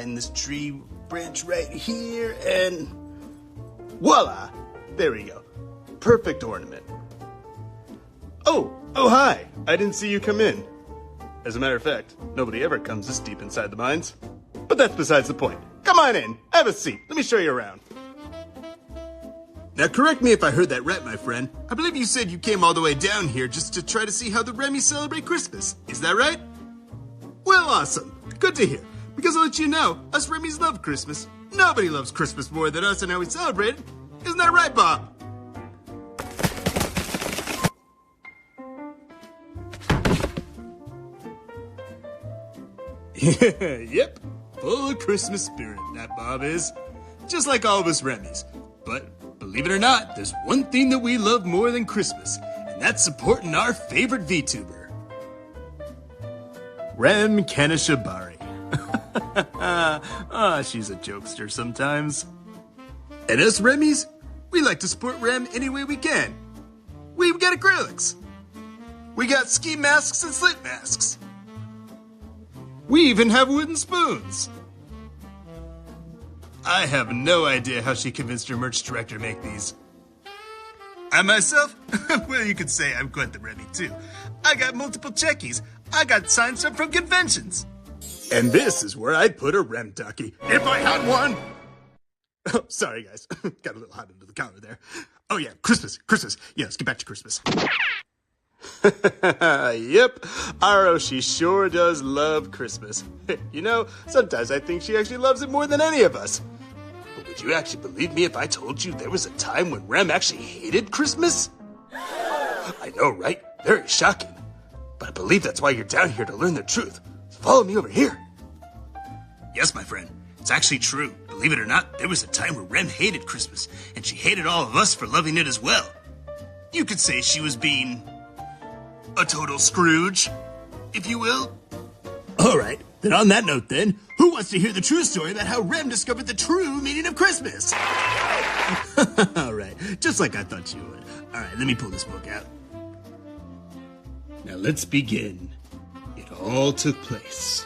find this tree branch right here, and voila! There we go. Perfect ornament. Oh, hi! I didn't see you come in. As a matter of fact, nobody ever comes this deep inside the mines. But that's besides the point. Come on in, have a seat. Let me show you around. Now correct me if I heard that right, my friend. I believe you said you came all the way down here just to try to see how the Remmie celebrate Christmas. Is that right? Well, awesome. Good to hear. Because I'll let you know, us Remmies love Christmas. Nobody loves Christmas more than us and how we celebrate it. Isn't that right, Bob? Yep. Full of Christmas spirit, that Bob is. Just like all of us Remmies. But believe it or not, there's one thing that we love more than Christmas, and that's supporting our favorite VTuber, REM Kanashibari. She's a jokester sometimes. And us Remmies, we like to support Rem any way we can. We've got acrylics. We got ski masks and slit masks. We even have wooden spoons. I have no idea how she convinced her merch director to make these. I myself, well, you could say I'm quite the Remmie too. I got multiple checkies. I got signs up from conventions. And this is where I'd put a Rem ducky, if I had one. Oh, sorry guys, got a little hot under the counter there. Oh yeah, Christmas. Yeah, let's get back to Christmas. Yep, Aro, she sure does love Christmas. You know, sometimes I think she actually loves it more than any of us. But would you actually believe me if I told you there was a time when Rem actually hated Christmas? I know, right? Very shocking. But I believe that's why you're down here to learn the truth. So follow me over here. Yes, my friend, it's actually true. Believe it or not, there was a time where Rem hated Christmas, and she hated all of us for loving it as well. You could say she was being a total Scrooge, if you will. Alright, then on that note then, who wants to hear the true story about how Rem discovered the true meaning of Christmas? Alright, just like I thought you would. Alright, let me pull this book out. Now let's begin. It all took place,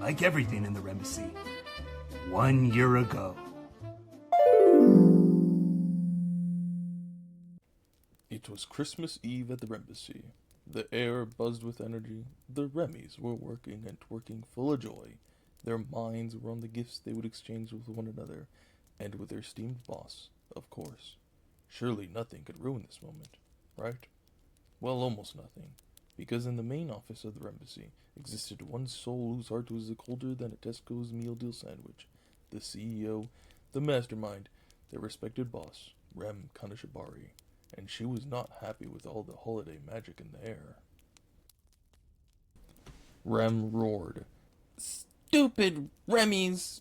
like everything in the Remmie, 1 year ago. It was Christmas Eve at the Remmie. The air buzzed with energy. The Remmies were working full of joy. Their minds were on the gifts they would exchange with one another, and with their esteemed boss, of course. Surely nothing could ruin this moment, right? Well, almost nothing, because in the main office of the Remmie existed one soul whose heart was colder than a Tesco's meal deal sandwich. The CEO, the mastermind, their respected boss, REM Kanashibari. And she was not happy with all the holiday magic in the air. Rem roared, "Stupid Remmies!"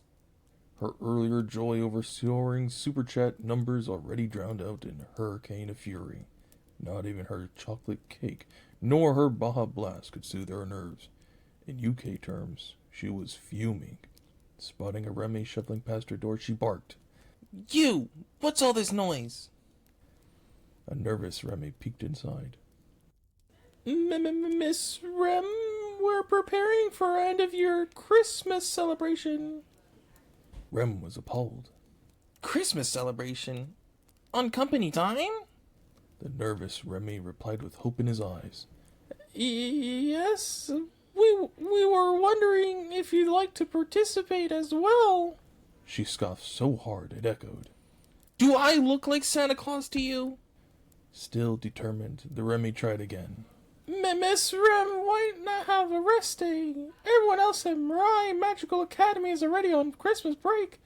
Her earlier joy over soaring super chat numbers already drowned out in a hurricane of fury. Not even her chocolate cake, nor her Baja Blast could soothe her nerves. In UK terms, she was fuming. Spotting a Remmie shuffling past her door, she barked, "You! What's all this noise?" A nervous Remmie peeked inside. Miss Rem, we're preparing for end-of-year Christmas celebration. Rem was appalled. Christmas celebration? On company time? The nervous Remmie replied with hope in his eyes. Yes, we were wondering if you'd like to participate as well. She scoffed so hard it echoed. Do I look like Santa Claus to you? Still determined, the Remmie tried again. Miss Rem, why not have a rest day? Everyone else at Mirai Magical Academy is already on Christmas break.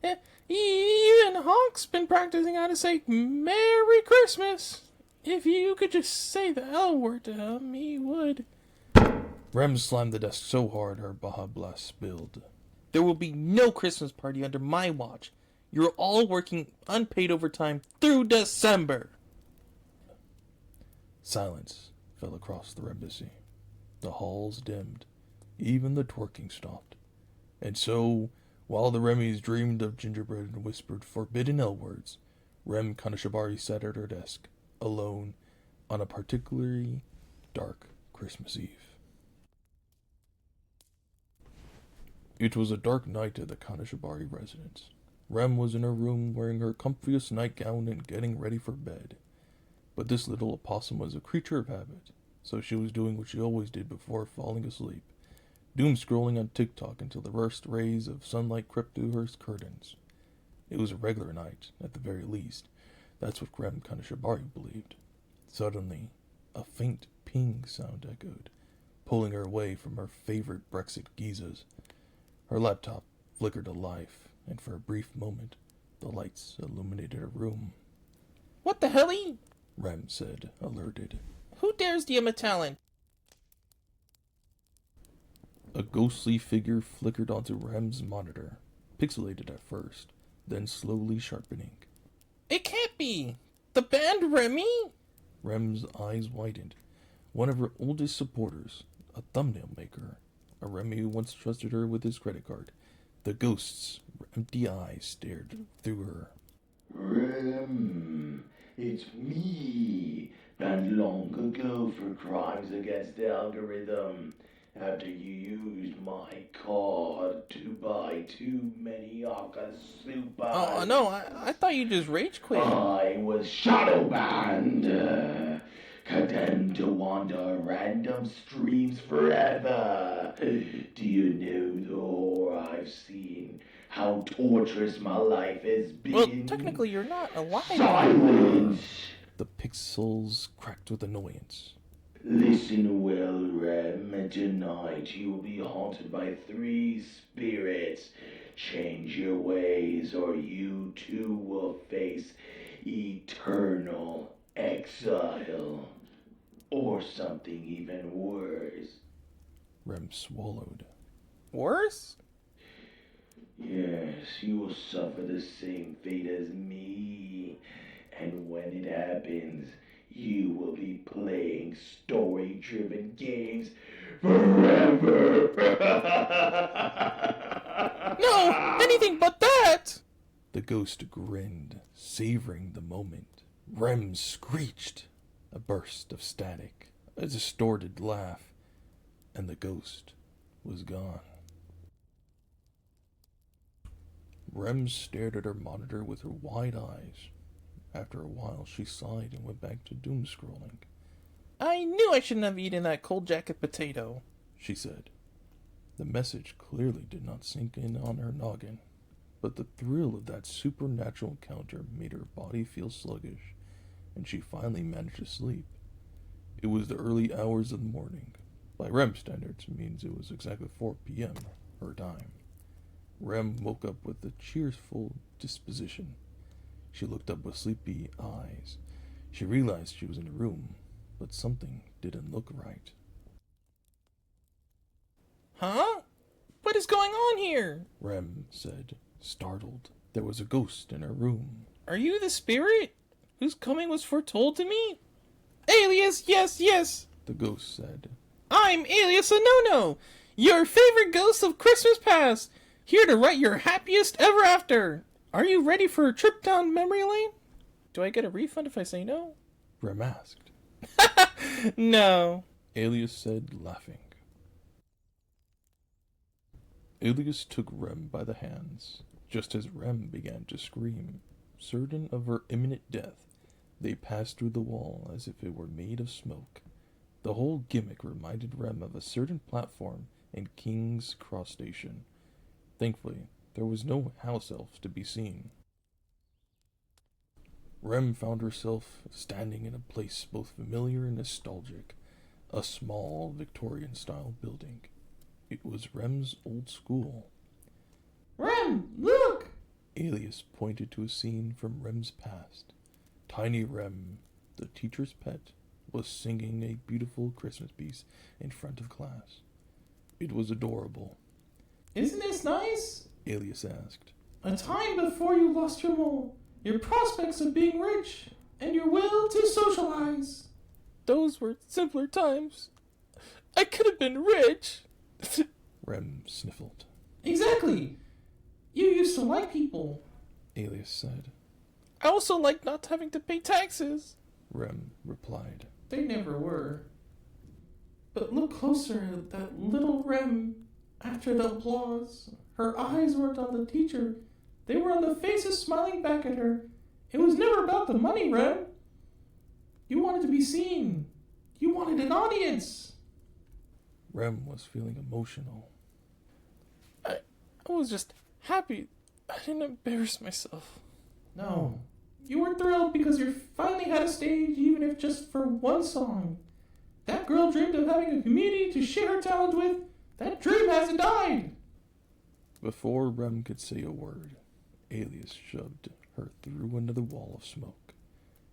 Even Honk's been practicing how to say Merry Christmas. If you could just say the L word to him, he would. Rem slammed the desk so hard her Baja Blast spilled. There will be no Christmas party under my watch. You're all working unpaid overtime through December. Silence fell across the Remmie. The halls dimmed. Even the twerking stopped. And so, while the Remmies dreamed of gingerbread and whispered forbidden L words, Rem Kanashibari sat at her desk, alone, on a particularly dark Christmas Eve. It was a dark night at the Kanashibari residence. Rem was in her room wearing her comfiest nightgown and getting ready for bed. But this little opossum was a creature of habit, so she was doing what she always did before falling asleep, doom-scrolling on TikTok until the first rays of sunlight crept through her curtains. It was a regular night, at the very least. That's what REM Kanashibari believed. Suddenly, a faint ping sound echoed, pulling her away from her favorite Brexit geezas. Her laptop flickered to life, and for a brief moment, the lights illuminated her room. "What the helly?" Rem said, alerted. "Who dares DM a talent?" A ghostly figure flickered onto Rem's monitor, pixelated at first, then slowly sharpening. "It can't be! The band Remmie?" Rem's eyes widened. One of her oldest supporters, a thumbnail maker, a Remmie who once trusted her with his credit card. The ghost's empty eyes stared through her. Rem, it's me, banned long ago for crimes against the algorithm, after you used my card to buy too many Akasupas. Oh, no, I thought you just rage quit. I was shadow banned, condemned to wander random streams forever. Do you know the horror I've seen? How torturous my life has been? Well, technically you're not alive. Silence! The pixels cracked with annoyance. Listen well, Rem. Tonight you will be haunted by 3 spirits. Change your ways, or you too will face eternal exile. Or something even worse. Rem swallowed. Worse? Yes, you will suffer the same fate as me. And when it happens, you will be playing story-driven games forever. No! Anything but that! The ghost grinned, savoring the moment. Rem screeched. A burst of static, a distorted laugh, and the ghost was gone. Rem stared at her monitor with her wide eyes. After a while, she sighed and went back to doom-scrolling. I knew I shouldn't have eaten that cold jacket potato, she said. The message clearly did not sink in on her noggin, but the thrill of that supernatural encounter made her body feel sluggish, and she finally managed to sleep. It was the early hours of the morning. By Rem standards, it means it was exactly 4 p.m., her time. Rem woke up with a cheerful disposition. She looked up with sleepy eyes. She realized she was in a room, but something didn't look right. Huh? What is going on here? Rem said, startled. There was a ghost in her room. Are you the spirit whose coming was foretold to me? Alias, yes, The ghost said. I'm Alias No, your favorite ghost of Christmas past, here to write your happiest ever after. Are you ready for a trip down memory lane? Do I get a refund if I say no? Rem asked. No. Alias said, laughing. Alias took Rem by the hands, just as Rem began to scream. Certain of her imminent death, they passed through the wall as if it were made of smoke. The whole gimmick reminded Rem of a certain platform in King's Cross Station. Thankfully, there was no house elf to be seen. Rem found herself standing in a place both familiar and nostalgic, a small Victorian-style building. It was Rem's old school. Rem, look! Alias pointed to a scene from Rem's past. Tiny Rem, the teacher's pet, was singing a beautiful Christmas piece in front of class. It was adorable. Isn't this nice? Alias asked. A time before you lost your mole, your prospects of being rich, and your will to socialize. Those were simpler times. I could have been rich. Rem sniffled. Exactly. You used to like people. Alias said. I also like not having to pay taxes. Rem replied. They never were. But look closer at that little Rem. After the applause, her eyes weren't on the teacher. They were on the faces smiling back at her. It was never about the money, Rem. You wanted to be seen. You wanted an audience. Rem was feeling emotional. I was just happy I didn't embarrass myself. No. You were thrilled because you finally had a stage, even if just for one song. That girl dreamed of having a community to share her talent with. That dream hasn't died. Before Rem could say a word, Alias shoved her through another wall of smoke,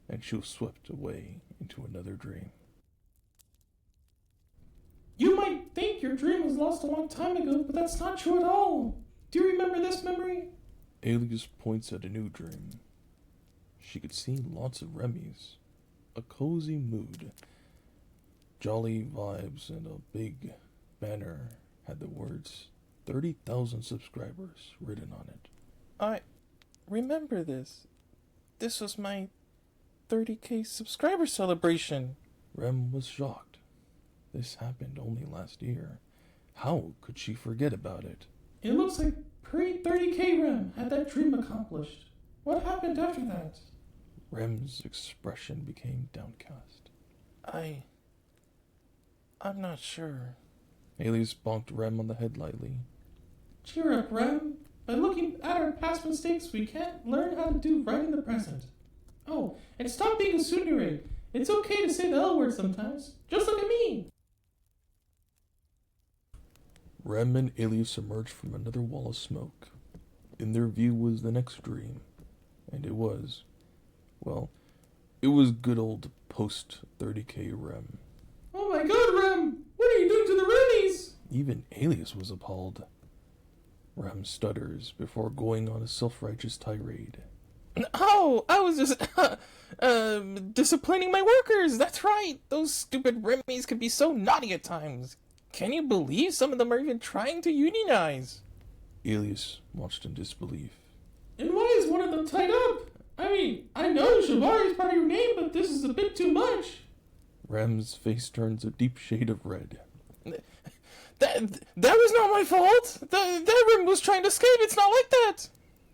and she was swept away into another dream. You might think your dream was lost a long time ago, but that's not true at all. Do you remember this memory? Alias points at a new dream. She could see lots of Remmies, a cozy mood, jolly vibes, and a big banner had the words 30,000 subscribers written on it. I remember this. This was my 30K subscriber celebration. Rem was shocked. This happened only last year. How could she forget about it? It looks like pre-30K Rem had that dream accomplished. What happened after that? Rem's expression became downcast. I'm not sure. Alias bonked Rem on the head lightly. Cheer up, Rem. By looking at our past mistakes, we can't learn how to do right in the present. Oh, and stop being a tsundere. It's okay to say the L word sometimes. Just look at me. Rem and Alias emerged from another wall of smoke. In their view was the next dream. And it was good old post-30K Rem. Oh my god, Rem! What are you doing to the Remmies? Even Alias was appalled. Rem stutters before going on a self-righteous tirade. Oh, I was just, disciplining my workers. That's right. Those stupid Remmies can be so naughty at times. Can you believe some of them are even trying to unionize? Alias watched in disbelief. And why is one of them tied up? I mean, I know Shibari is part of your name, but this is a bit too much. Rem's face turns a deep shade of red. That was not my fault. That Rem was trying to escape. It's not like that.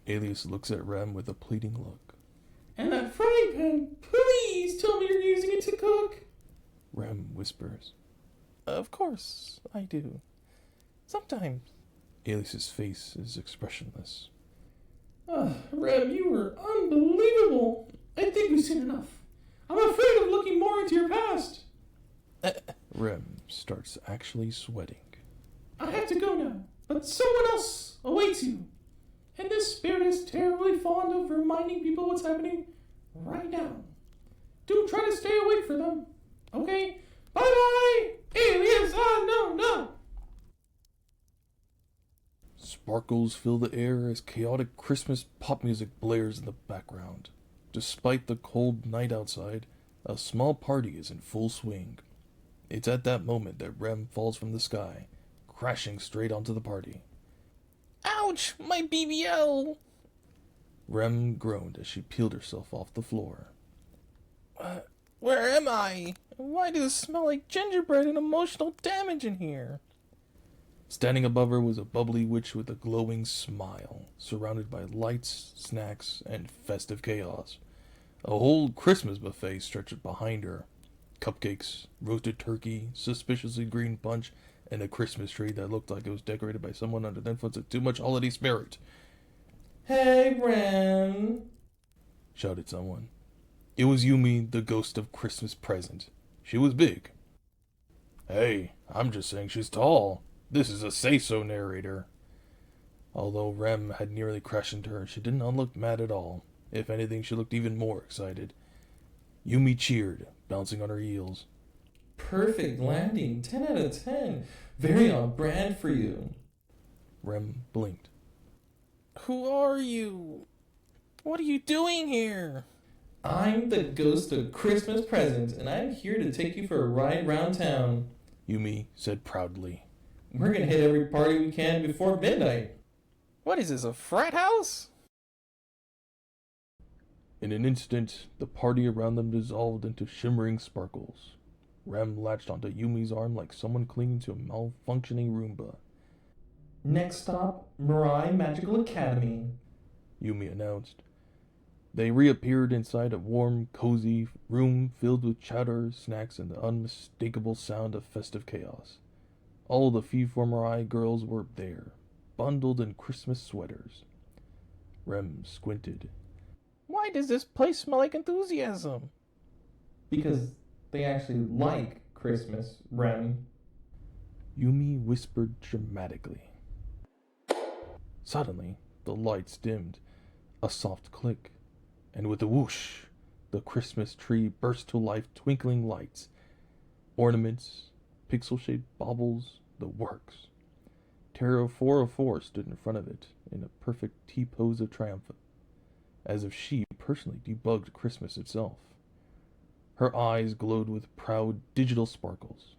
Alias looks at Rem with a pleading look. And that frying pan, please tell me you're using it to cook. Rem whispers. Of course, I do. Sometimes. Alias's face is expressionless. Rem, you were unbelievable. I think we've seen enough. I'm afraid of looking more into your past. Rem starts actually sweating. I have to go now, but someone else awaits you. And this spirit is terribly fond of reminding people what's happening right now. Do try to stay awake for them. Okay? Bye-bye! Alias! No! Sparkles fill the air as chaotic Christmas pop music blares in the background. Despite the cold night outside, a small party is in full swing. It's at that moment that Rem falls from the sky, crashing straight onto the party. Ouch! My BBL! Rem groaned as she peeled herself off the floor. Where am I? Why does it smell like gingerbread and emotional damage in here? Standing above her was a bubbly witch with a glowing smile, surrounded by lights, snacks, and festive chaos. A whole Christmas buffet stretched behind her. Cupcakes, roasted turkey, suspiciously green punch, and a Christmas tree that looked like it was decorated by someone under the influence of too much holiday spirit. Hey, Rem! Shouted someone. It was Yumi, the ghost of Christmas present. She was big. Hey, I'm just saying she's tall. This is a say-so narrator. Although Rem had nearly crashed into her, she did not look mad at all. If anything, she looked even more excited. Yumi cheered, bouncing on her heels. Perfect landing, 10 out of 10. Very on brand for you. Rem blinked. Who are you? What are you doing here? I'm the ghost of Christmas present, and I'm here to take you for a ride round town. Yumi said proudly. We're gonna hit every party we can before midnight. What is this, a frat house? In an instant, the party around them dissolved into shimmering sparkles. Rem latched onto Yumi's arm like someone clinging to a malfunctioning Roomba. Next stop, Mirai Magical Academy, Yumi announced. They reappeared inside a warm, cozy room filled with chowder, snacks, and the unmistakable sound of festive chaos. All the Phi girls were there, bundled in Christmas sweaters. Rem squinted. Why does this place smell like enthusiasm? Because they actually like Christmas, Rem. Yumi whispered dramatically. Suddenly, the lights dimmed. A soft click. And with a whoosh, the Christmas tree burst to life, twinkling lights, ornaments, pixel-shaped baubles, the works. Tara 404 stood in front of it, in a perfect T-pose of triumph, as if she personally debugged Christmas itself. Her eyes glowed with proud digital sparkles.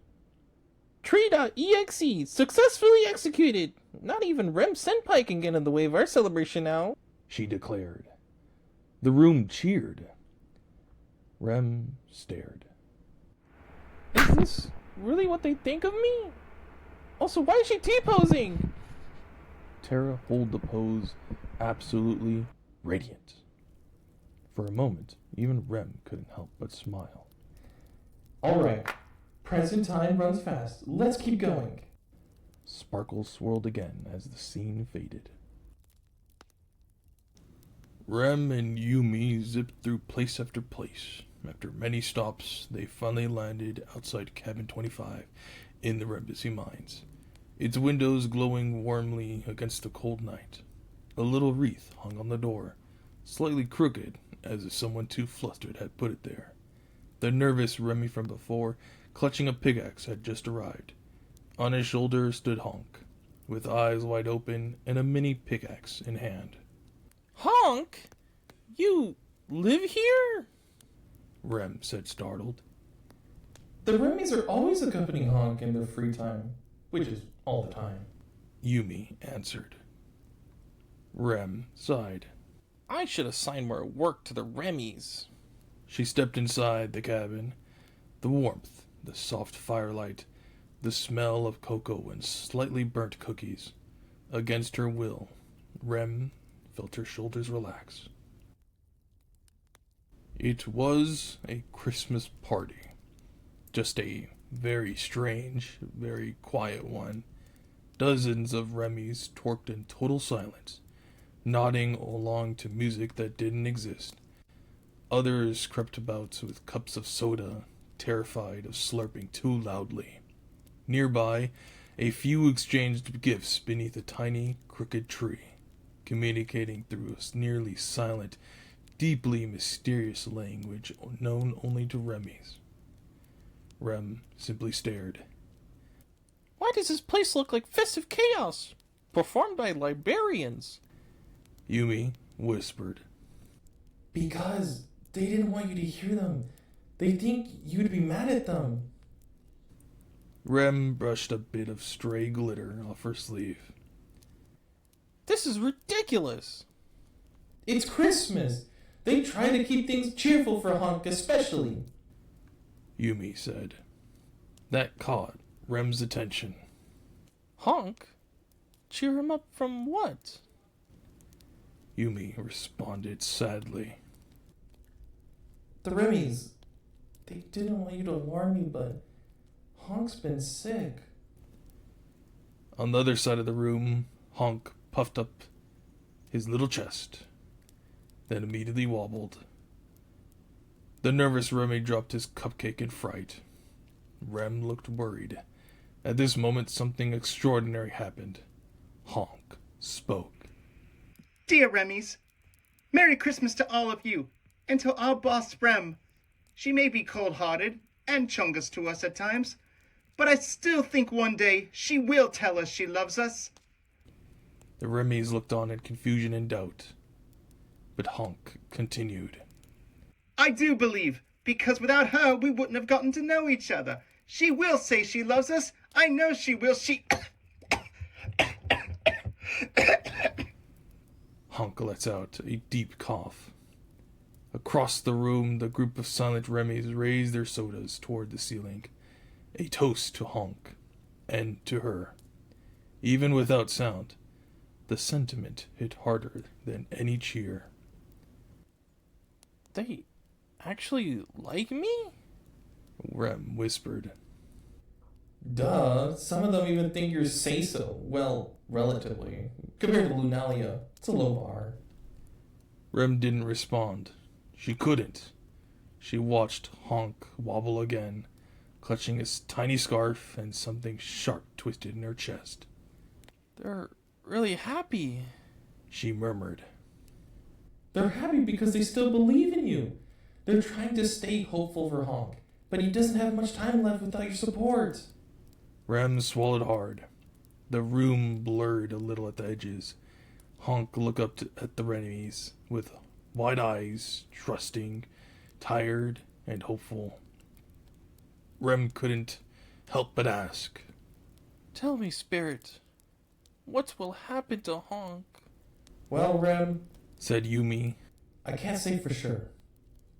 Tree.exe successfully executed! Not even Rem Senpai can get in the way of our celebration now, she declared. The room cheered. Rem stared. Is this really what they think of me? Also, why is she T-posing? Tara held the pose absolutely radiant. For a moment, even Rem couldn't help but smile. Alright, present time runs fast. Let's keep going. Sparkles swirled again as the scene faded. Rem and Yumi zipped through place after place. After many stops, they finally landed outside Cabin 25 in the Embassy Mines, its windows glowing warmly against the cold night. A little wreath hung on the door, slightly crooked, as if someone too flustered had put it there. The nervous Remmie from before, clutching a pickaxe, had just arrived. On his shoulder stood Honk, with eyes wide open and a mini pickaxe in hand. Honk? You live here? Rem said, startled. The Remmies are always accompanying Honk in their free time, which is all the time, Yumi answered. Rem sighed. I should assign more work to the Remmies. She stepped inside the cabin. The warmth, the soft firelight, the smell of cocoa and slightly burnt cookies. Against her will, Rem felt her shoulders relax. It was a Christmas party. Just a very strange, very quiet one. Dozens of Remmies twerked in total silence, nodding along to music that didn't exist. Others crept about with cups of soda, terrified of slurping too loudly. Nearby, a few exchanged gifts beneath a tiny, crooked tree, communicating through a nearly silent, deeply mysterious language known only to Remmies. Rem simply stared. Why does this place look like festive chaos? Performed by librarians. Yumi whispered. Because they didn't want you to hear them. They think you'd be mad at them. Rem brushed a bit of stray glitter off her sleeve. This is ridiculous. It's Christmas. They try to keep things cheerful for Honk especially, Yumi said. That caught Rem's attention. Honk? Cheer him up from what? Yumi responded sadly. The Remmies. They didn't want you to alarm me, but Honk's been sick. On the other side of the room, Honk puffed up his little chest, then immediately wobbled. The nervous Remmie dropped his cupcake in fright. Rem looked worried. At this moment, something extraordinary happened. Honk spoke. Dear Remmies, Merry Christmas to all of you, and to our boss Rem. She may be cold-hearted and chungus to us at times, but I still think one day she will tell us she loves us. The Remmies looked on in confusion and doubt, but Honk continued. I do believe, because without her we wouldn't have gotten to know each other. She will say she loves us. I know she will. Honk lets out a deep cough. Across the room, the group of silent Remmies raised their sodas toward the ceiling, a toast to Honk and to her. Even without sound, the sentiment hit harder than any cheer. They actually like me? Rem whispered. Duh, some of them even think you're say-so. Well, relatively. Compared to Lunalia, it's a low bar. Rem didn't respond. She couldn't. She watched Honk wobble again, clutching his tiny scarf and something sharp twisted in her chest. They're really happy. She murmured. They're happy because they still believe in you. They're trying to stay hopeful for Honk, but he doesn't have much time left without your support. Rem swallowed hard. The room blurred a little at the edges. Honk looked up at the Remmies with wide eyes, trusting, tired, and hopeful. Rem couldn't help but ask. Tell me, Spirit, what will happen to Honk? Well, Rem, said Yumi. I can't say for sure.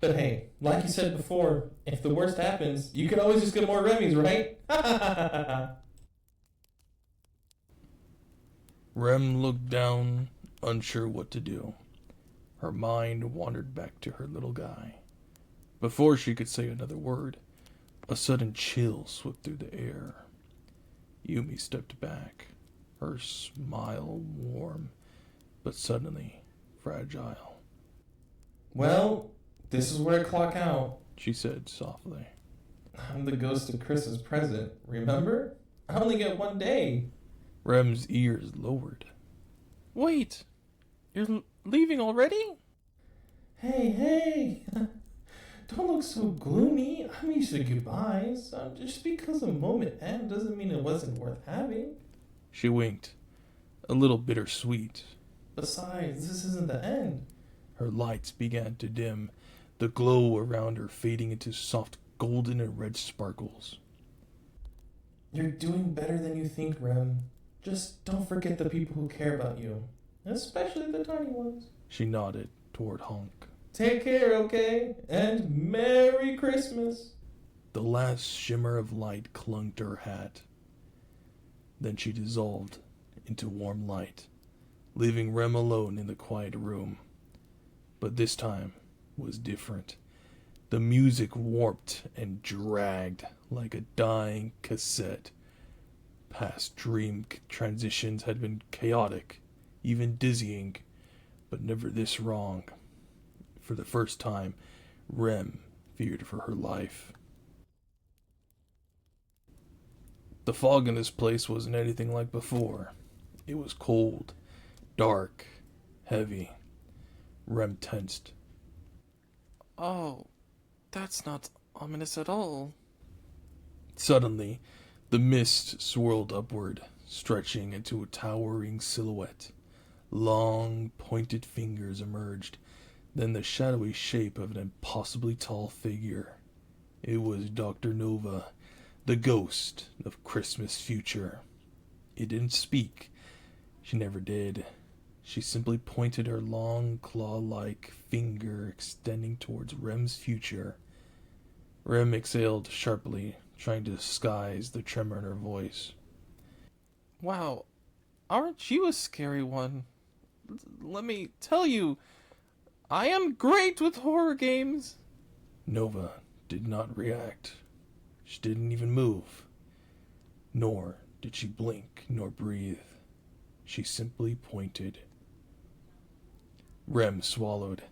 But hey, like you said before, if the worst happens, you can always just get more Remmies, right? Rem looked down, unsure what to do. Her mind wandered back to her little guy. Before she could say another word, a sudden chill swept through the air. Yumi stepped back, her smile warm, but suddenly fragile. Well, this is where I clock out, she said softly. I'm the ghost of Chris's present, remember? I only get 1 day. Rem's ears lowered. Wait, you're leaving already? Hey, don't look so gloomy. I'm used to goodbyes. Just because a moment ended doesn't mean it wasn't worth having. She winked, a little bittersweet. Besides, this isn't the end. Her lights began to dim, the glow around her fading into soft golden and red sparkles. You're doing better than you think, Rem. Just don't forget the people who care about you, especially the tiny ones. She nodded toward Honk. Take care, okay? And Merry Christmas. The last shimmer of light clung to her hat. Then she dissolved into warm light, leaving Rem alone in the quiet room. But this time was different. The music warped and dragged like a dying cassette. Past dream transitions had been chaotic, even dizzying, but never this wrong. For the first time, Rem feared for her life. The fog in this place wasn't anything like before. It was cold, dark, heavy. Rem tensed. Oh, that's not ominous at all. Suddenly, the mist swirled upward, stretching into a towering silhouette. Long, pointed fingers emerged, then the shadowy shape of an impossibly tall figure. It was Dr. Nova, the ghost of Christmas future. It didn't speak. She never did. She simply pointed her long, claw-like finger extending towards Rem's future. Rem exhaled sharply, trying to disguise the tremor in her voice. Wow, aren't you a scary one? Let me tell you, I am great with horror games. Nova did not react. She didn't even move. Nor did she blink nor breathe. She simply pointed. Rem swallowed.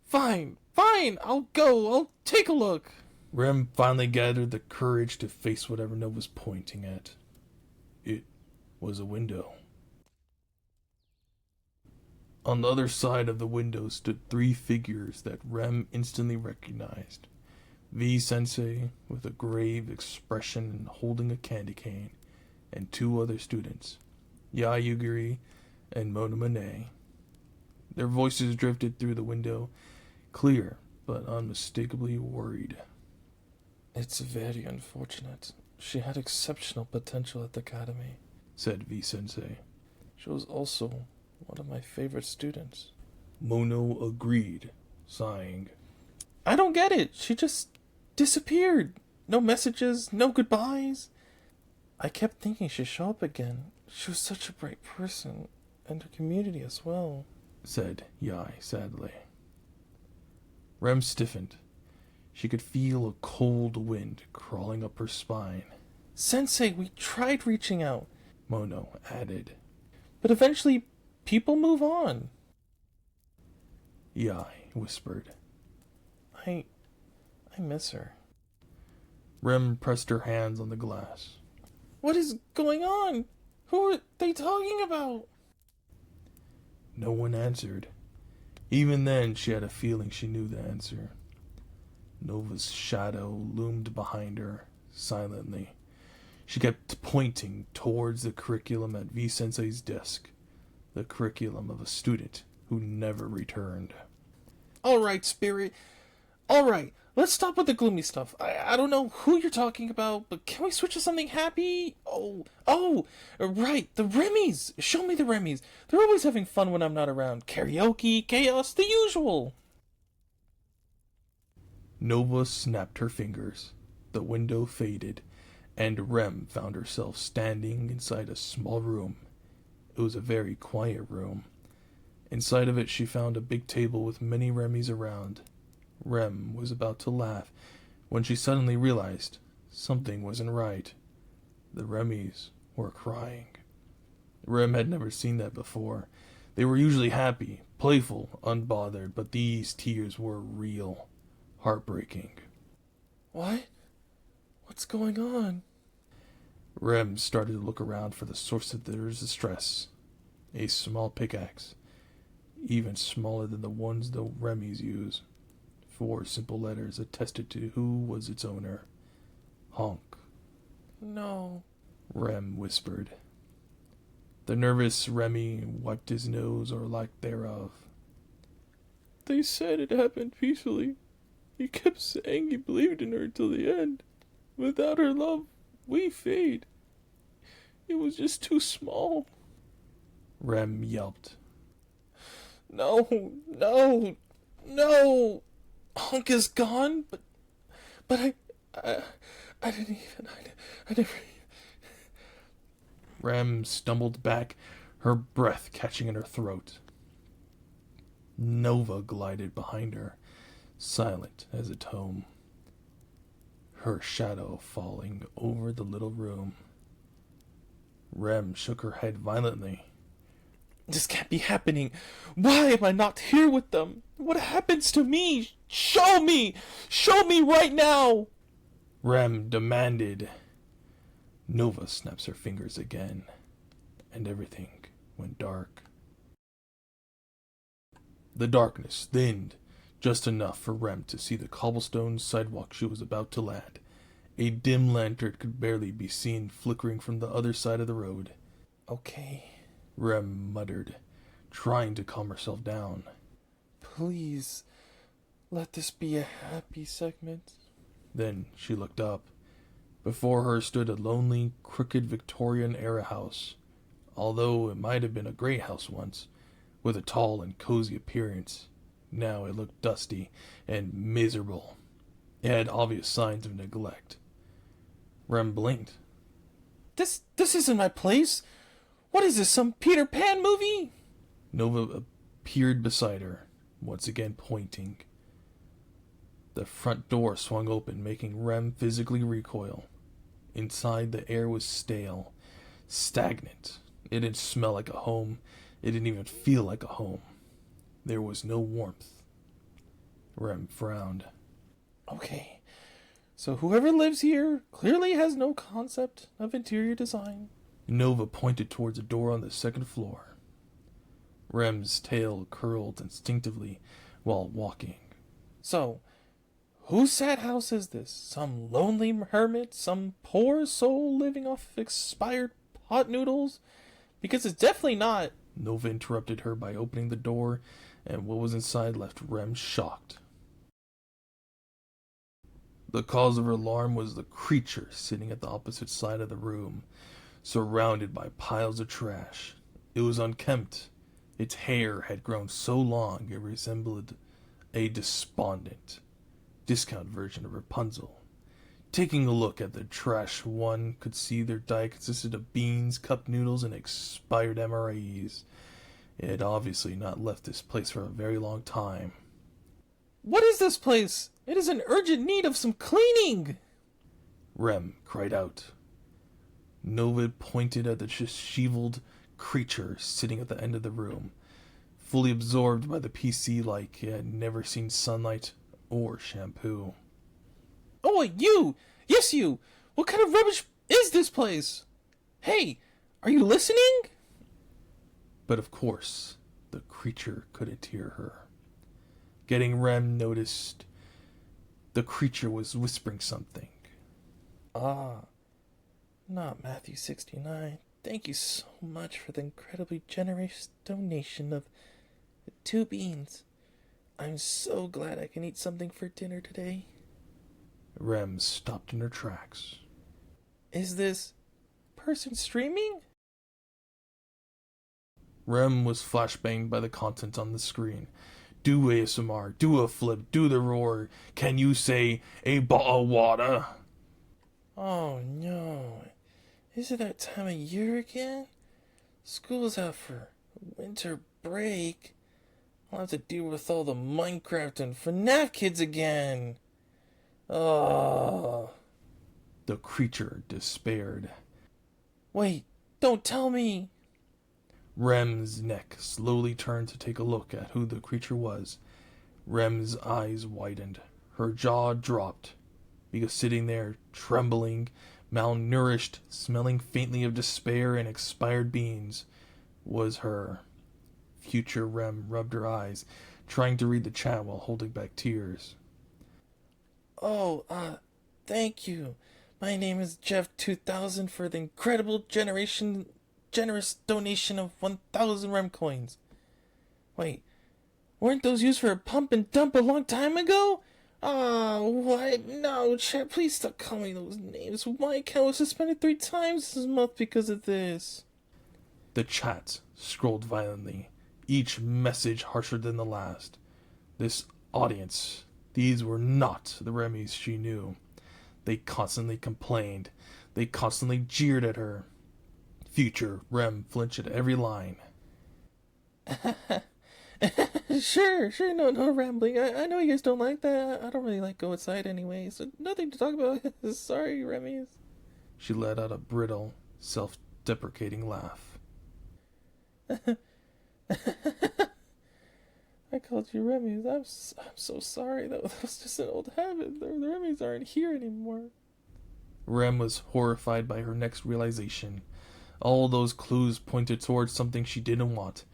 Fine, I'll go. I'll take a look. Rem finally gathered the courage to face whatever Nova was pointing at. It was a window. On the other side of the window stood 3 figures that Rem instantly recognized. V-sensei, with a grave expression and holding a candy cane, and 2 other students, Yayugiri and Monomane. Their voices drifted through the window, clear but unmistakably worried. It's very unfortunate. She had exceptional potential at the academy, said V-sensei. She was also one of my favorite students. Mono agreed, sighing. I don't get it. She just disappeared. No messages, no goodbyes. I kept thinking she'd show up again. She was such a bright person, and her community as well, said Yai sadly. Rem stiffened. She could feel a cold wind crawling up her spine. Sensei, we tried reaching out, Mono added. but eventually people move on. Yai whispered. I miss her. Rem pressed her hands on the glass. What is going on? Who are they talking about? No one answered. Even then, she had a feeling she knew the answer. Nova's shadow loomed behind her, silently. She kept pointing towards the curriculum at V-sensei's desk. The curriculum of a student who never returned. All right, Spirit. All right, let's stop with the gloomy stuff. I don't know who you're talking about, but can we switch to something happy? Oh, right, the Remmies. Show me the Remmies. They're always having fun when I'm not around. Karaoke, chaos, the usual. Nova snapped her fingers. The window faded, and Rem found herself standing inside a small room. It was a very quiet room. Inside of it, she found a big table with many Remmies around. Rem was about to laugh when she suddenly realized something wasn't right. The Remmies were crying. Rem had never seen that before. They were usually happy, playful, unbothered, but these tears were real, heartbreaking. What? What's going on? Rem started to look around for the source of their distress. A small pickaxe, even smaller than the ones the Remmies use. 4 simple letters attested to who was its owner. Honk. No. Rem whispered. The nervous Remmie wiped his nose or lack thereof. They said it happened peacefully. He kept saying he believed in her till the end. Without her love, we fade. It was just too small. Rem yelped. No. Hunk is gone, but I didn't even, I never. Rem stumbled back, her breath catching in her throat. Nova glided behind her, silent as a tome, her shadow falling over the little room. Rem shook her head violently. This can't be happening. Why am I not here with them? What happens to me? Show me! Show me right now! Rem demanded. Nova snaps her fingers again, and everything went dark. The darkness thinned just enough for Rem to see the cobblestone sidewalk she was about to land. A dim lantern could barely be seen flickering from the other side of the road. Okay. Rem muttered, trying to calm herself down. Please, let this be a happy segment. Then she looked up. Before her stood a lonely, crooked Victorian-era house, although it might have been a great house once, with a tall and cozy appearance. Now it looked dusty and miserable. It had obvious signs of neglect. Rem blinked. This isn't my place. What is this, some Peter Pan movie? Nova appeared beside her, once again pointing. The front door swung open, making Rem physically recoil. Inside, the air was stale, stagnant. It didn't smell like a home. It didn't even feel like a home. There was no warmth. Rem frowned. Okay, so whoever lives here clearly has no concept of interior design. Nova pointed towards a door on the second floor. Rem's tail curled instinctively while walking. So, whose sad house is this? Some lonely hermit? Some poor soul living off expired pot noodles? Because it's definitely not. Nova interrupted her by opening the door, and what was inside left Rem shocked. The cause of her alarm was the creature sitting at the opposite side of the room, surrounded by piles of trash. It was unkempt. Its hair had grown so long it resembled a despondent, discount version of Rapunzel. Taking a look at the trash, one could see their diet consisted of beans, cup noodles, and expired MREs. It had obviously not left this place for a very long time. What is this place? It is in urgent need of some cleaning! Rem cried out. Nova pointed at the disheveled creature sitting at the end of the room, fully absorbed by the PC like it had never seen sunlight or shampoo. Oh, you! Yes, you! What kind of rubbish is this place? Hey, are you listening? But of course, the creature couldn't hear her. Getting Rem noticed, the creature was whispering something. Not Matthew 69. Thank you so much for the incredibly generous donation of 2 beans. I'm so glad I can eat something for dinner today. Rem stopped in her tracks. Is this person streaming? Rem was flashbanged by the content on the screen. Do ASMR, do a flip, do the roar. Can you say a bottle of water? Oh no. Is it that time of year again? School's out for winter break. I'll have to deal with all the Minecraft and FNAF kids again. Oh. The creature despaired. Wait, don't tell me. Rem's neck slowly turned to take a look at who the creature was. Rem's eyes widened. Her jaw dropped. Because sitting there, trembling, malnourished, smelling faintly of despair and expired beans, was her. Future Rem rubbed her eyes, trying to read the chat while holding back tears. Thank you. My name is Jeff2000 for the incredible generous donation of 1,000 Rem coins. Wait, weren't those used for a pump and dump a long time ago? Oh, what? No, chat, please stop calling those names. My account was suspended 3 times this month because of this. The chat scrolled violently, each message harsher than the last. This audience, these were not the Remmies she knew. They constantly complained. They constantly jeered at her. Future Rem flinched at every line. Sure, no rambling. I know you guys don't like that. I don't really like go outside anyway, so nothing to talk about. Sorry, Remmies. She let out a brittle, self-deprecating laugh. I called you Remmies. I'm so sorry. That was just an old habit. The Remmies aren't here anymore. Rem was horrified by her next realization. All those clues pointed towards something she didn't want.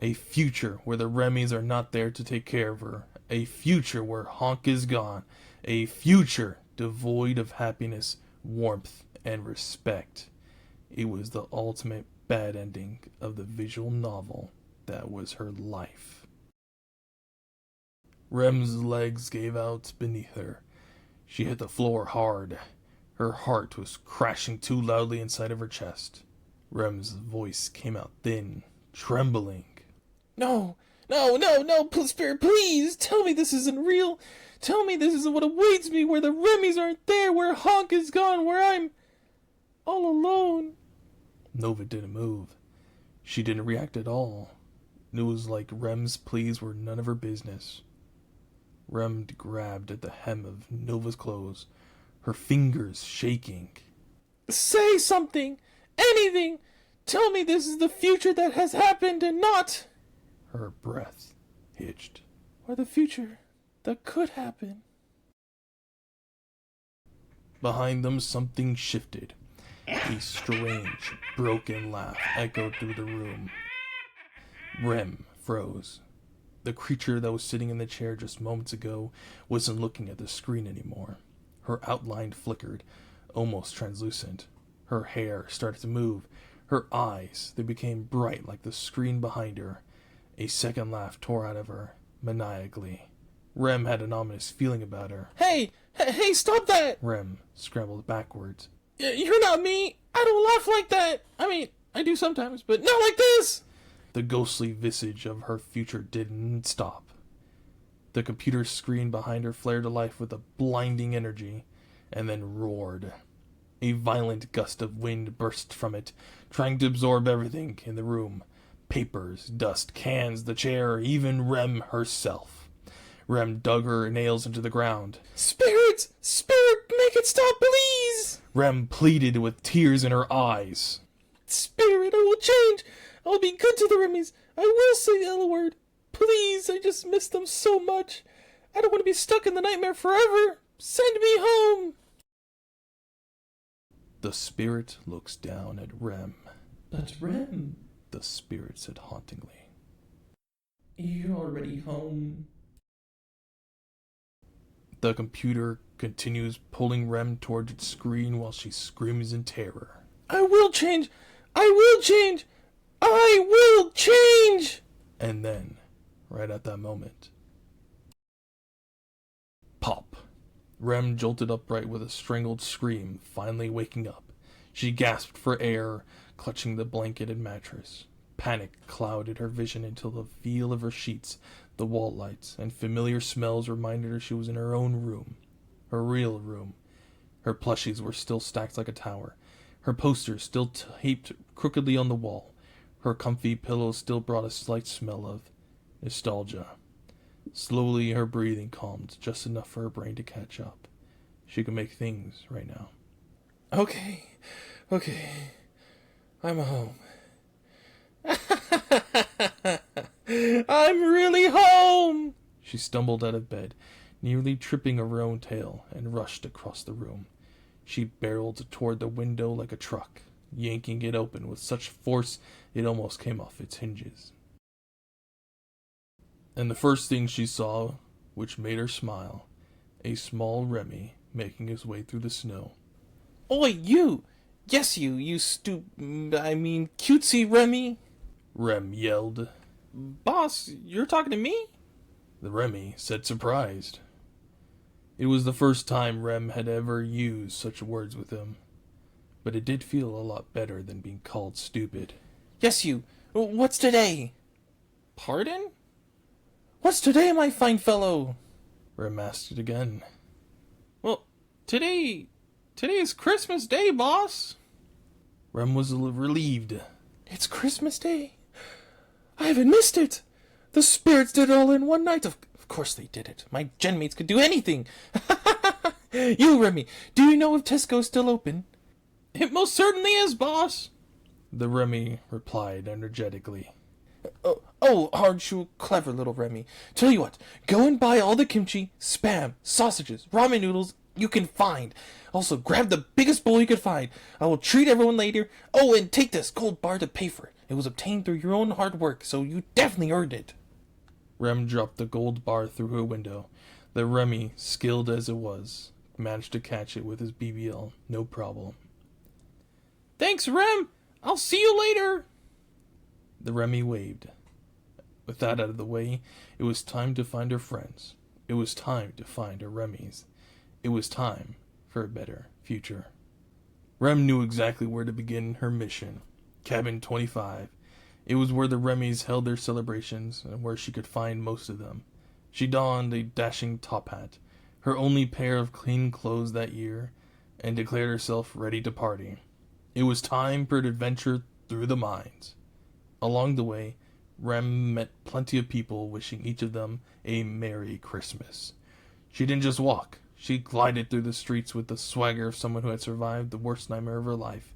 A future where the Remmies are not there to take care of her. A future where Honk is gone. A future devoid of happiness, warmth, and respect. It was the ultimate bad ending of the visual novel that was her life. Rem's legs gave out beneath her. She hit the floor hard. Her heart was crashing too loudly inside of her chest. Rem's voice came out thin, trembling. No, Spirit, please, tell me this isn't real. Tell me this isn't what awaits me, where the Remmies aren't there, where Honk is gone, where I'm all alone. Nova didn't move. She didn't react at all. It was like Rem's pleas were none of her business. Rem grabbed at the hem of Nova's clothes, her fingers shaking. Say something! Anything! Tell me this is the future that has happened and not... Her breath hitched. Or the future that could happen. Behind them, something shifted. A strange, broken laugh echoed through the room. Rem froze. The creature that was sitting in the chair just moments ago wasn't looking at the screen anymore. Her outline flickered, almost translucent. Her hair started to move. Her eyes, they became bright like the screen behind her. A second laugh tore out of her, maniacally. Rem had an ominous feeling about her. Hey, stop that! Rem scrambled backwards. You're not me! I don't laugh like that! I mean, I do sometimes, but not like this! The ghostly visage of her future didn't stop. The computer screen behind her flared to life with a blinding energy. and then roared. A violent gust of wind burst from it, trying to absorb everything in the room. Papers, dust, cans, the chair, even Rem herself. Rem dug her nails into the ground. Spirits! Spirit, make it stop, please! Rem pleaded with tears in her eyes. Spirit, I will change! I'll be good to the Remmies! I will say the L word! Please, I just miss them so much! I don't want to be stuck in the nightmare forever! Send me home! The spirit looks down at Rem. But Rem, The spirit said hauntingly. you're already home. The computer continues pulling Rem towards its screen while she screams in terror. I will change! I will change! I will change! And then, right at that moment, pop. Rem jolted upright with a strangled scream, finally waking up. She gasped for air, clutching the blanket and mattress. Panic clouded her vision until the feel of her sheets, the wall lights, and familiar smells reminded her she was in her own room. Her real room. Her plushies were still stacked like a tower. Her posters still taped crookedly on the wall. Her comfy pillows still brought a slight smell of nostalgia. Slowly, her breathing calmed, just enough for her brain to catch up. She could make things right now. Okay. I'm home. I'm really home! She stumbled out of bed, nearly tripping over her own tail, and rushed across the room. She barreled toward the window like a truck, yanking it open with such force it almost came off its hinges. And the first thing she saw, which made her smile, a small Remmie making his way through the snow. Oi, you! Yes, you cutesy Remmie! Rem yelled. Boss, you're talking to me? The Remmie said, surprised. It was the first time Rem had ever used such words with him, but it did feel a lot better than being called stupid. Yes, you. What's today? Pardon? What's today, my fine fellow? Rem asked it again. Well, today is Christmas Day, boss. Rem was relieved. It's Christmas Day. I haven't missed it. The spirits did it all in one night. Of course they did it. My genmates could do anything. You, Remmie, do you know if Tesco's still open? It most certainly is, boss. The Remmie replied energetically. Aren't you a clever little Remmie? Tell you what, go and buy all the kimchi, spam, sausages, ramen noodles you can find. Also, grab the biggest bowl you can find. I will treat everyone later. Oh, and take this gold bar to pay for it. It was obtained through your own hard work, so you definitely earned it. Rem dropped the gold bar through her window. The Remmie, skilled as it was, managed to catch it with his BBL, no problem. Thanks, Rem. I'll see you later. The Remmie waved. With that out of the way, it was time to find her friends. It was time to find her Remmies. It was time for a better future. Rem knew exactly where to begin her mission. Cabin 25. It was where the Remmies held their celebrations and where she could find most of them. She donned a dashing top hat, her only pair of clean clothes that year, and declared herself ready to party. It was time for an adventure through the mines. Along the way, Rem met plenty of people wishing each of them a Merry Christmas. She didn't just walk. She glided through the streets with the swagger of someone who had survived the worst nightmare of her life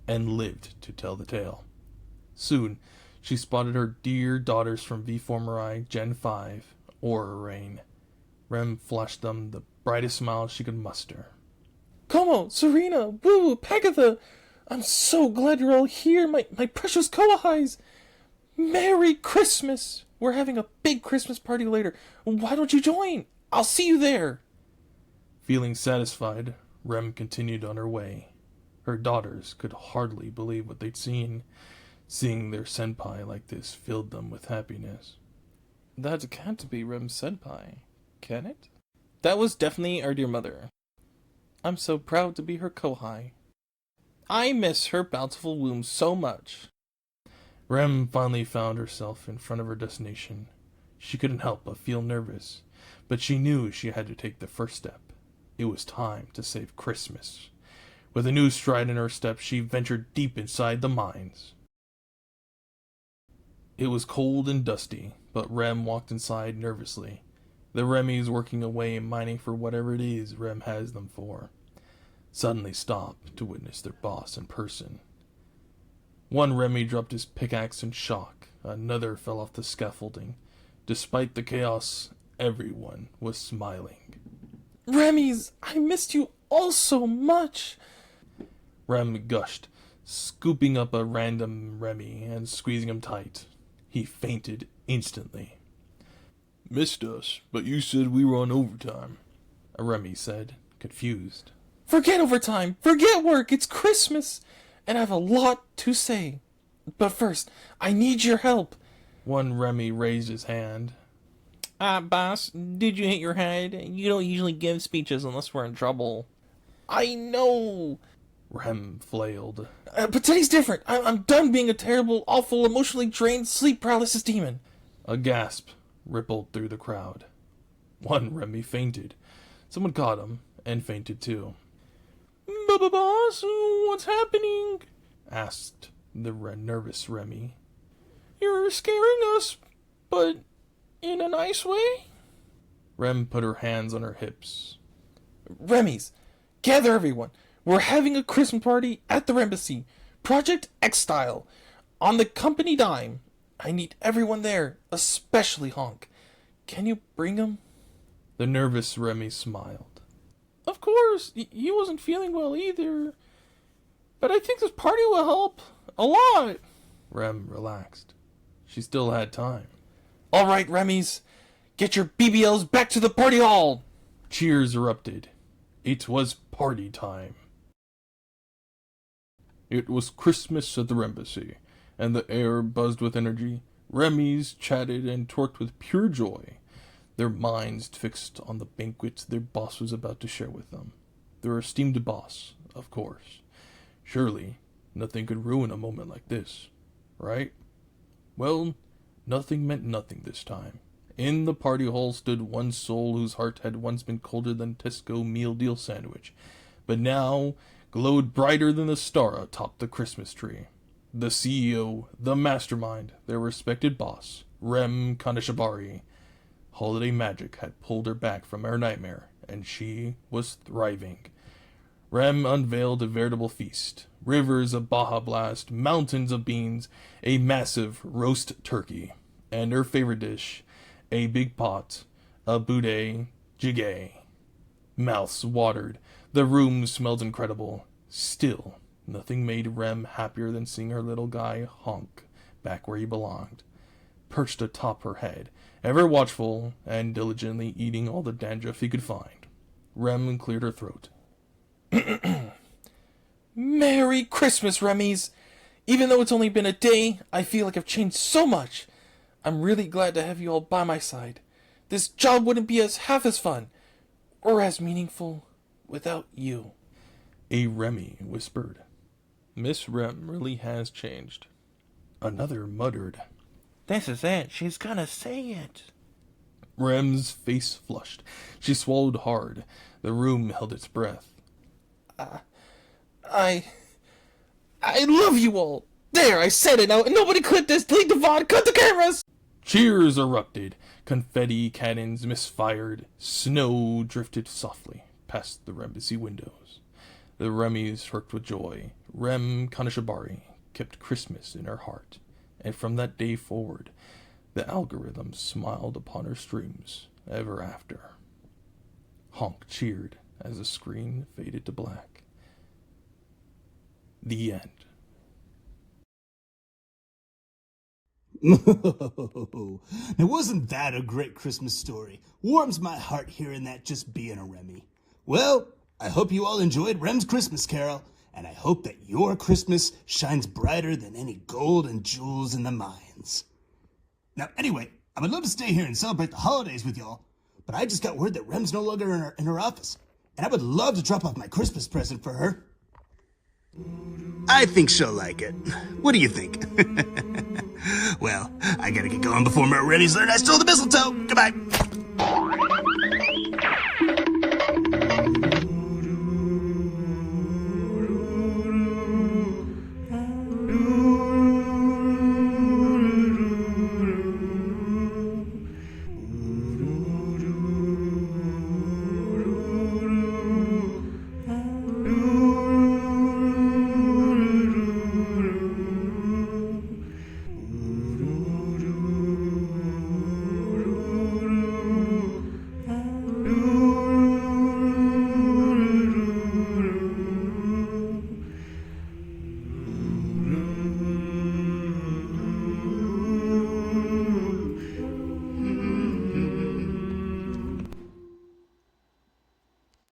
and lived to tell the tale. Soon, she spotted her dear daughters from V-Formerai Gen 5, Aura Rain. Rem flashed them the brightest smile she could muster. Como, Serena, Woo, Pagatha, I'm so glad you're all here, my precious Koahais. Merry Christmas! We're having a big Christmas party later. Why don't you join? I'll see you there. Feeling satisfied, Rem continued on her way. Her daughters could hardly believe what they'd seen. Seeing their senpai like this filled them with happiness. That can't be Rem's senpai, can it? That was definitely our dear mother. I'm so proud to be her kohai. I miss her bountiful womb so much. Rem finally found herself in front of her destination. She couldn't help but feel nervous, but she knew she had to take the first step. It was time to save Christmas. With a new stride in her step, she ventured deep inside the mines. It was cold and dusty, but Rem walked inside nervously. The Remmies working away and mining for whatever it is Rem has them for suddenly stopped to witness their boss in person. One Remmie dropped his pickaxe in shock. Another fell off the scaffolding. Despite the chaos, everyone was smiling. Remmies, I missed you all so much. Rem gushed, scooping up a random Remmie and squeezing him tight. He fainted instantly. "Missed us, but you said we were on overtime," a Remmie said, confused. Forget overtime, forget work, it's Christmas, and I have a lot to say. But first, I need your help. One Remmie raised his hand. Boss, did you hit your head? You don't usually give speeches unless we're in trouble. I know. Rem flailed. But today's different. I'm done being a terrible, awful, emotionally drained, sleep paralysis demon. A gasp rippled through the crowd. One Remmie fainted. Someone caught him and fainted too. Boss, what's happening? Asked the nervous Remmie. You're scaring us, but in a nice way? Rem put her hands on her hips. Remmies, gather everyone. We're having a Christmas party at the embassy, Project X style, on the company dime. I need everyone there, especially Honk. Can you bring him? The nervous Remmie smiled. Of course, he wasn't feeling well either. But I think this party will help a lot. Rem relaxed. She still had time. All right, Remmies, get your BBLs back to the party hall. Cheers erupted. It was party time. It was Christmas at the embassy, and the air buzzed with energy. Remmies chatted and talked with pure joy, their minds fixed on the banquet their boss was about to share with them. Their esteemed boss, of course. Surely, nothing could ruin a moment like this, right? Well, nothing meant nothing this time. In the party hall stood one soul whose heart had once been colder than Tesco meal deal sandwich, but now glowed brighter than the star atop the Christmas tree. The CEO, the mastermind, their respected boss, REM Kanashibari. Holiday magic had pulled her back from her nightmare, and she was thriving. Rem unveiled a veritable feast. Rivers of Baja Blast, mountains of beans, a massive roast turkey, and her favorite dish, a big pot, a boudet jjigae. Mouths watered. The room smelled incredible. Still, nothing made Rem happier than seeing her little guy Honk back where he belonged, perched atop her head, ever watchful and diligently eating all the dandruff he could find. Rem cleared her throat. Merry Christmas, Remmies! Even though it's only been a day, I feel like I've changed so much. I'm really glad to have you all by my side. This job wouldn't be half as fun, or as meaningful, without you. A Remmie whispered. Miss Rem really has changed. Another muttered. This is it. She's gonna say it. Rem's face flushed. She swallowed hard. The room held its breath. I love you all. There, I said it now. Nobody clip this. Delete the VOD. Cut the cameras. Cheers erupted. Confetti cannons misfired. Snow drifted softly past the embassy windows. The Remmies shrieked with joy. Rem Kanashibari kept Christmas in her heart, and from that day forward, the algorithm smiled upon her streams ever after. Honk cheered as the screen faded to black. The end. Now wasn't that a great Christmas story? Warms my heart hearing that just being a Remmie. Well, I hope you all enjoyed Rem's Christmas Carol, and I hope that your Christmas shines brighter than any gold and jewels in the mines. Now, anyway, I would love to stay here and celebrate the holidays with y'all, but I just got word that Rem's no longer in her office, and I would love to drop off my Christmas present for her. I think she'll like it. What do you think? Well, I gotta get going before my Remmies learn I stole the mistletoe. Goodbye.